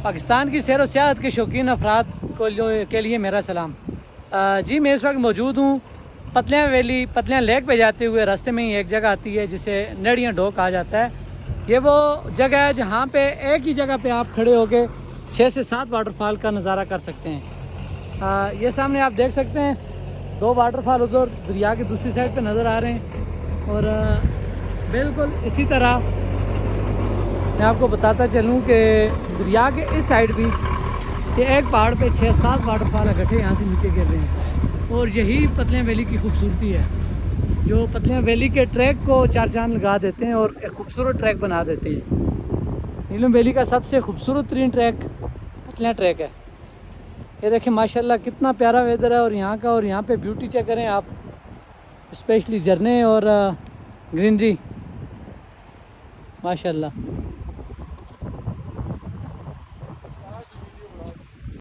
पाकिस्तान की सैर व सियाहत के शौकीन अफराद के लिए मेरा सलाम। जी मैं इस वक्त मौजूद हूँ पतलियाँ वैली, पतलियाँ लेक पे जाते हुए रास्ते में ही एक जगह आती है जिसे नड़ियाँ ढो कहा जाता है। ये वो जगह है जहाँ पे एक ही जगह पे आप खड़े होकर 6 से 7 वाटरफॉल का नज़ारा कर सकते हैं। ये सामने आप देख सकते हैं 2 वाटरफॉल उधर दरिया की दूसरी साइड पे नज़र आ रहे हैं। और बिल्कुल इसी तरह मैं आपको बताता चलूँ कि दरिया के इस साइड भी कि एक पहाड़ पे 6-7 वाटरफॉल इकट्ठे यहाँ से नीचे गिर रहे हैं। और यही पतलियाँ वैली की खूबसूरती है, जो पतलियाँ वैली के ट्रैक को 4 चांद लगा देते हैं और एक खूबसूरत ट्रैक बना देते हैं। नीलम वैली का सबसे खूबसूरत तरीन ट्रैक पतलियाँ ट्रैक है। ये देखें माशाल्लाह कितना प्यारा वेदर है और यहाँ का, और यहाँ पे ब्यूटी चेक करें आप, स्पेशली झरने और ग्रीनरी माशाल्लाह।